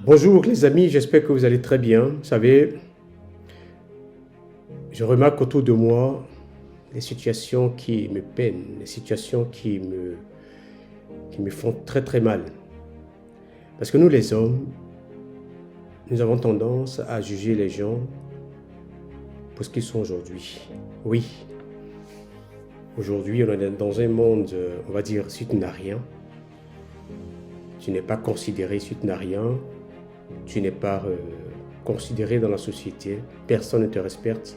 Bonjour les amis, j'espère que vous allez très bien. Vous savez, je remarque autour de moi des situations qui me peinent, des situations qui me font très très mal. Parce que nous les hommes, nous avons tendance à juger les gens pour ce qu'ils sont aujourd'hui. Oui, aujourd'hui on est dans un monde, on va dire, si tu n'as rien, tu n'es pas considéré, si tu n'as rien, tu n'es pas considéré dans la société, personne ne te respecte.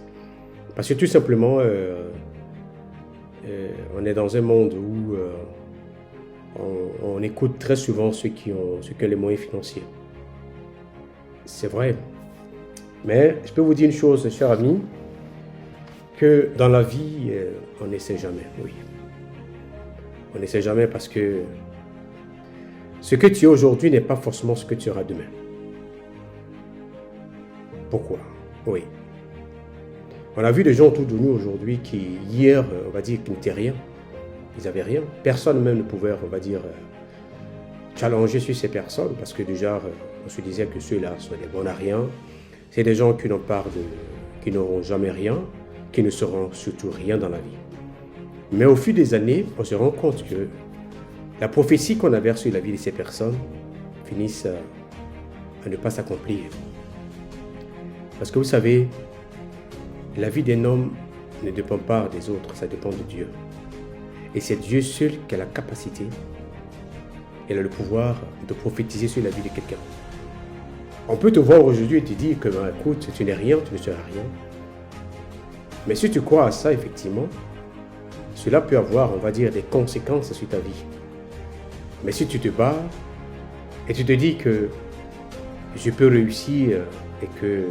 Parce que tout simplement, on est dans un monde où on écoute très souvent ceux qui ont les moyens financiers. C'est vrai. Mais je peux vous dire une chose, cher ami, que dans la vie, on n'essaie jamais, oui. On n'essaie jamais parce que ce que tu es aujourd'hui n'est pas forcément ce que tu auras demain. Pourquoi? Oui. On a vu des gens autour de nous aujourd'hui qui, hier, on va dire qu'ils n'étaient rien. Ils n'avaient rien. Personne même ne pouvait, on va dire, challenger sur ces personnes parce que déjà, on se disait que ceux-là sont des bons à rien. C'est des gens qui qui n'auront jamais rien, qui ne seront surtout rien dans la vie. Mais au fil des années, on se rend compte que la prophétie qu'on avait sur la vie de ces personnes finissent à ne pas s'accomplir. Parce que vous savez, la vie d'un homme ne dépend pas des autres, ça dépend de Dieu. Et c'est Dieu seul qui a la capacité et le pouvoir de prophétiser sur la vie de quelqu'un. On peut te voir aujourd'hui et te dire que, écoute, tu n'es rien, tu ne seras rien. Mais si tu crois à ça, effectivement, cela peut avoir, on va dire, des conséquences sur ta vie. Mais si tu te bats et tu te dis que je peux réussir et que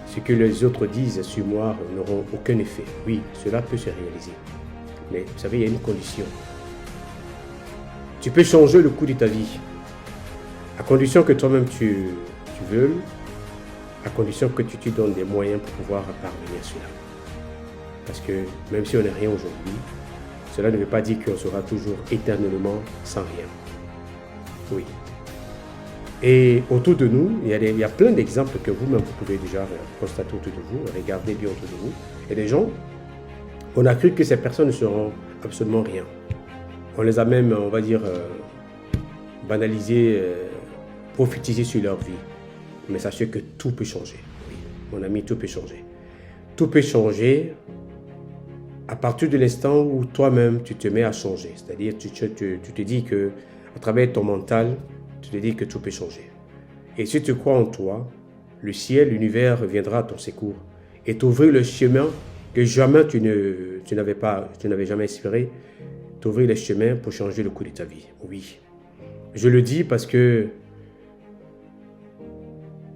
ce que les autres disent sur moi n'auront aucun effet. Oui, cela peut se réaliser. Mais vous savez, il y a une condition. Tu peux changer le cours de ta vie, à condition que toi-même tu veuilles, à condition que tu te donnes des moyens pour pouvoir parvenir à cela. Parce que même si on n'est rien aujourd'hui, cela ne veut pas dire qu'on sera toujours éternellement sans rien. Oui. Et autour de nous, il y a plein d'exemples que vous-même vous pouvez déjà constater autour de vous, regardez bien autour de vous. Il y a des gens, on a cru que ces personnes ne seront absolument rien. On les a même, on va dire, banalisées, prophétisées sur leur vie. Mais sachez que tout peut changer. Oui, mon ami, tout peut changer. Tout peut changer à partir de l'instant où toi-même tu te mets à changer. C'est-à-dire tu te dis que à travers ton mental, tu te dis que tout peut changer. Et si tu crois en toi, le ciel, l'univers viendra à ton secours et t'ouvrir le chemin que jamais tu n'avais jamais espéré, t'ouvrir le chemin pour changer le cours de ta vie. Oui. Je le dis parce que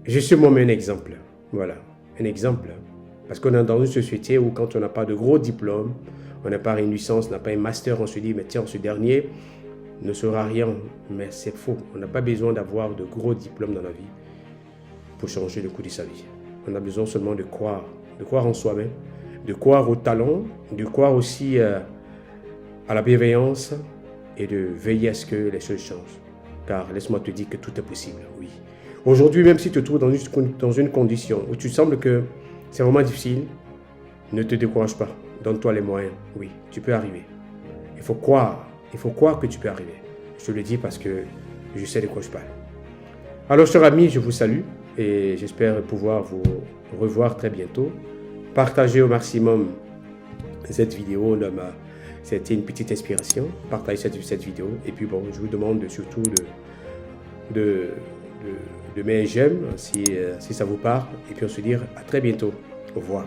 je suis moi-même un exemple. Voilà, un exemple. Parce qu'on est dans une société où quand on n'a pas de gros diplômes, on n'a pas une licence, on n'a pas un master, on se dit, mais tiens, ce dernier ne sera rien. Mais c'est faux. On n'a pas besoin d'avoir de gros diplômes dans la vie pour changer le cours de sa vie. On a besoin seulement de croire en soi-même, de croire au talent, de croire aussi à la bienveillance et de veiller à ce que les choses changent. Car laisse-moi te dire que tout est possible, oui. Aujourd'hui, même si tu te trouves dans une condition où tu sembles que c'est vraiment difficile, ne te décourage pas. Donne-toi les moyens. Oui, tu peux arriver. Il faut croire que tu peux arriver. Je te le dis parce que je sais de quoi je parle. Alors, chers amis, je vous salue et j'espère pouvoir vous revoir très bientôt. Partagez au maximum cette vidéo. C'était une petite inspiration. Partagez cette vidéo. Et puis, bon, je vous demande surtout de mettre un j'aime si ça vous parle. Et puis, on se dit à très bientôt. Au revoir.